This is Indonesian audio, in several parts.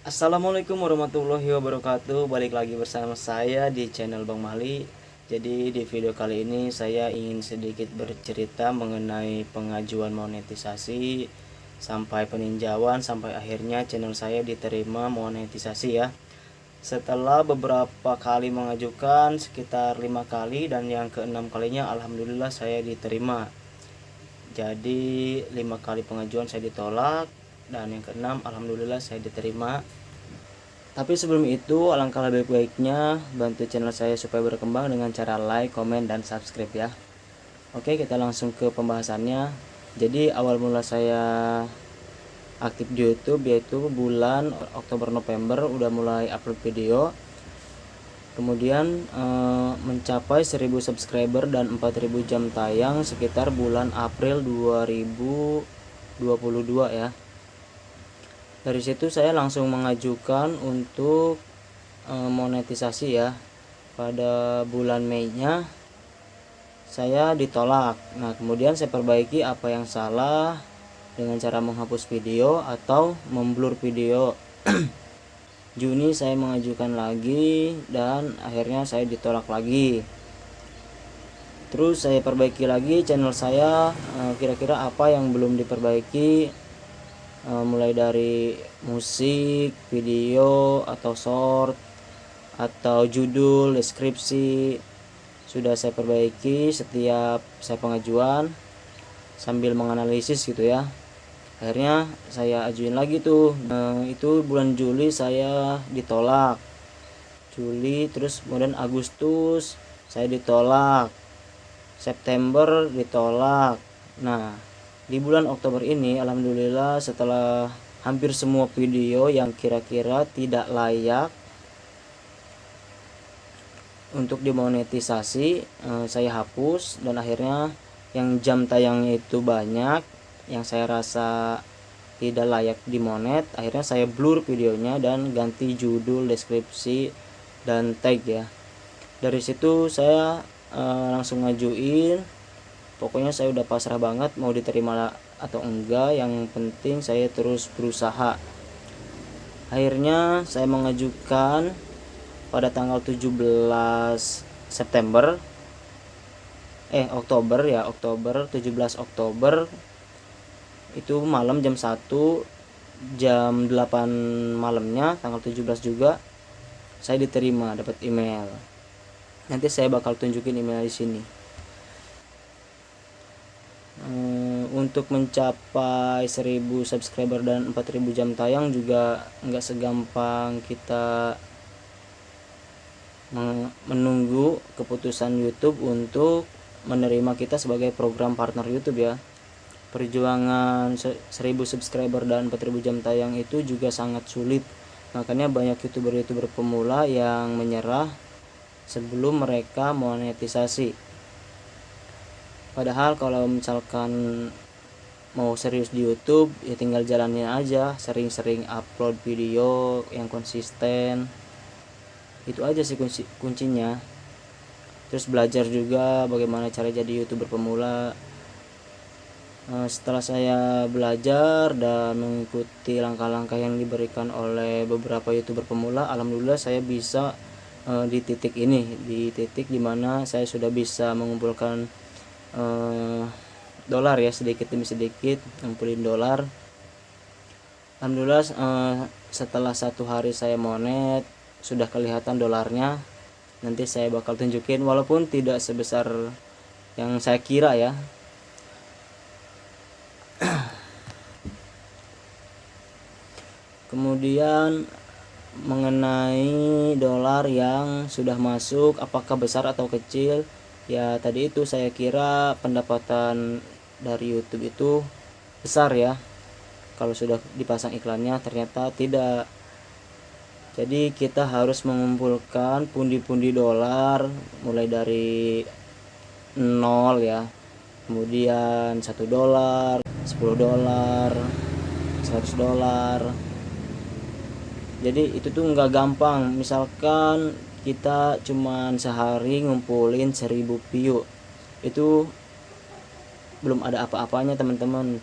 Assalamualaikum warahmatullahi wabarakatuh. Balik lagi bersama saya di channel Bang Mali. Jadi di video kali ini saya ingin sedikit bercerita mengenai pengajuan monetisasi sampai peninjauan sampai akhirnya channel saya diterima monetisasi ya. Setelah beberapa kali mengajukan sekitar 5 kali dan yang keenam kalinya alhamdulillah saya diterima. Jadi 5 kali pengajuan saya ditolak dan yang keenam alhamdulillah saya diterima. Tapi sebelum itu alangkah lebih baiknya bantu channel saya supaya berkembang dengan cara like, komen, dan subscribe ya. Oke, kita langsung ke pembahasannya. Jadi awal mula saya aktif di YouTube yaitu bulan Oktober November udah mulai upload video. Kemudian mencapai 1000 subscriber dan 4000 jam tayang sekitar bulan April 2022 ya. Dari situ saya langsung mengajukan untuk monetisasi ya. Pada bulan Mei-nya saya ditolak. Nah, kemudian saya perbaiki apa yang salah dengan cara menghapus video atau memblur video. Juni saya mengajukan lagi dan akhirnya saya ditolak lagi. Terus saya perbaiki lagi channel saya, kira-kira apa yang belum diperbaiki, mulai dari musik, video, atau short, atau judul, deskripsi sudah saya perbaiki setiap saya pengajuan sambil menganalisis gitu ya. Akhirnya saya ajuin lagi tuh, itu bulan Juli saya ditolak, Juli, terus kemudian Agustus saya ditolak, September ditolak. Nah, di bulan Oktober ini alhamdulillah setelah hampir semua video yang kira-kira tidak layak untuk dimonetisasi saya hapus, dan akhirnya yang jam tayangnya itu banyak yang saya rasa tidak layak dimonet, akhirnya saya blur videonya dan ganti judul, deskripsi, dan tag ya. Dari situ saya langsung ngajuin. Pokoknya saya udah pasrah banget mau diterima atau enggak, yang penting saya terus berusaha. Akhirnya saya mengajukan pada tanggal 17 September Oktober ya, 17 Oktober itu malam jam 1, jam 8 malamnya tanggal 17 juga saya diterima, dapat email. Nanti saya bakal tunjukin email di sini. Untuk mencapai 1000 subscriber dan 4000 jam tayang juga nggak segampang kita menunggu keputusan YouTube untuk menerima kita sebagai program partner YouTube ya. Perjuangan 1000 subscriber dan 4000 jam tayang itu juga sangat sulit. Makanya banyak youtuber pemula yang menyerah sebelum mereka monetisasi. Padahal kalau misalkan mau serius di YouTube ya tinggal jalanin aja, sering-sering upload video yang konsisten. Itu aja sih kuncinya. Terus belajar juga bagaimana cara jadi YouTuber pemula. Setelah saya belajar dan mengikuti langkah-langkah yang diberikan oleh beberapa YouTuber pemula, alhamdulillah saya bisa di titik ini, di titik dimana saya sudah bisa mengumpulkan dolar ya, sedikit demi sedikit ngumpulin dolar. Alhamdulillah setelah 1 hari saya monet sudah kelihatan dolarnya. Nanti saya bakal tunjukin, walaupun tidak sebesar yang saya kira ya. Kemudian mengenai dolar yang sudah masuk, apakah besar atau kecil ya, tadi itu saya kira pendapatan dari YouTube itu besar ya kalau sudah dipasang iklannya, ternyata tidak. Jadi kita harus mengumpulkan pundi-pundi dolar mulai dari 0 ya, kemudian 1 dolar, 10 dolar, 100 dolar. Jadi itu tuh nggak gampang. Misalkan kita cuman sehari ngumpulin 1000 view, itu belum ada apa-apanya teman-teman.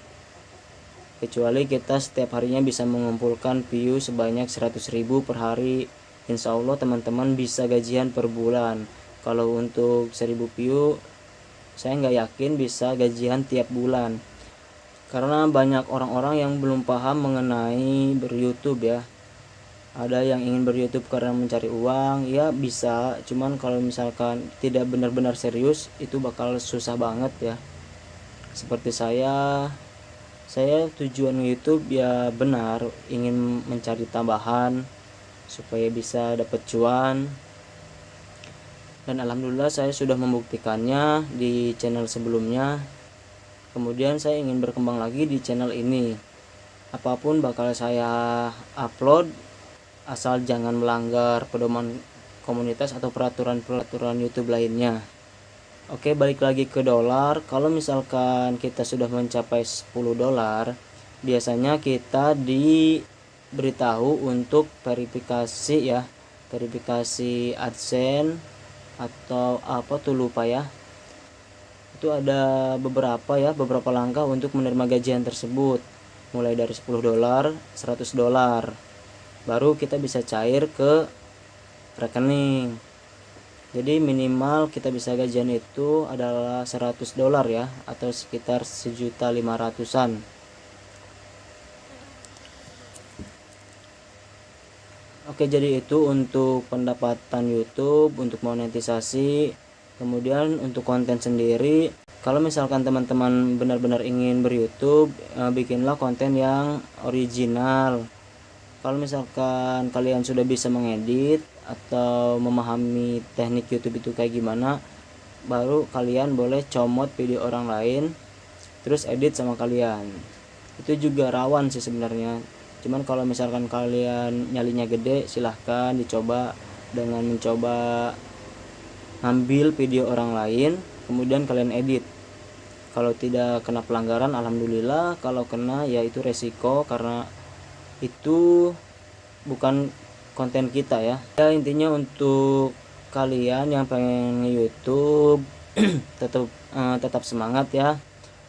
kecuali kita setiap harinya bisa mengumpulkan view sebanyak 100.000 per hari. Insya Allah teman-teman bisa gajian per bulan. Kalau untuk 1000 view saya nggak yakin bisa gajian tiap bulan, karena banyak orang-orang yang belum paham mengenai ber-YouTube ya. Ada yang ingin ber-YouTube karena mencari uang, ya bisa, cuman kalau misalkan tidak benar-benar serius itu bakal susah banget ya. Seperti saya tujuan YouTube ya benar ingin mencari tambahan supaya bisa dapat cuan, dan alhamdulillah saya sudah membuktikannya di channel sebelumnya. Kemudian saya ingin berkembang lagi di channel ini. Apapun bakal saya upload, asal jangan melanggar pedoman komunitas atau peraturan YouTube lainnya. Oke, balik lagi ke dolar. Kalau misalkan kita sudah mencapai 10 dolar, biasanya kita diberitahu untuk verifikasi ya, verifikasi AdSense atau apa tuh lupa ya. Itu ada beberapa langkah untuk menerima gajian tersebut, mulai dari 10 dolar, 100 dolar. Baru kita bisa cair ke rekening. Jadi minimal kita bisa gajian itu adalah 100 dolar ya, atau sekitar 1.500.000-an. Oke, jadi itu untuk pendapatan YouTube, untuk monetisasi. Kemudian untuk konten sendiri, kalau misalkan teman-teman benar-benar ingin ber-YouTube, bikinlah konten yang original. Kalau misalkan kalian sudah bisa mengedit atau memahami teknik YouTube itu kayak gimana, baru kalian boleh comot video orang lain terus edit sama kalian. Itu juga rawan sih sebenarnya. Cuman kalau misalkan kalian nyalinya gede, silahkan dicoba dengan mencoba ngambil video orang lain kemudian kalian edit. Kalau tidak kena pelanggaran alhamdulillah, kalau kena ya itu resiko, karena itu bukan konten kita ya. Intinya untuk kalian yang pengen YouTube tetap semangat ya.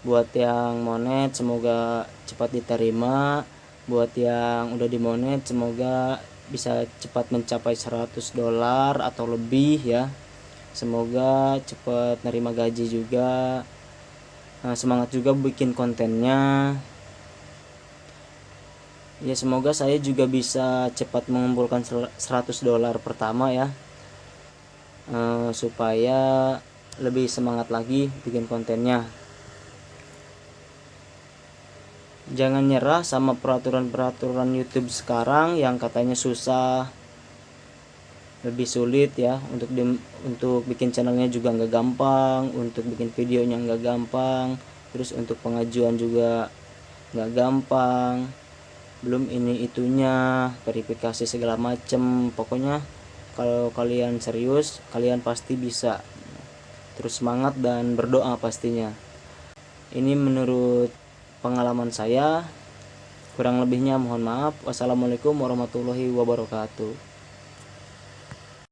Buat yang monet semoga cepat diterima, buat yang udah dimonet semoga bisa cepat mencapai 100 dolar atau lebih ya. Semoga cepat nerima gaji juga. Semangat juga bikin kontennya ya. Semoga saya juga bisa cepat mengumpulkan 100 dolar pertama ya, supaya lebih semangat lagi bikin kontennya. Jangan nyerah sama peraturan YouTube sekarang yang katanya susah, lebih sulit ya. Untuk bikin channelnya juga nggak gampang, untuk bikin videonya nggak gampang, terus untuk pengajuan juga nggak gampang, belum ini itunya verifikasi segala macem. Pokoknya kalau kalian serius kalian pasti bisa. Terus semangat dan berdoa pastinya. Ini menurut pengalaman saya, kurang lebihnya mohon maaf. Wassalamualaikum warahmatullahi wabarakatuh.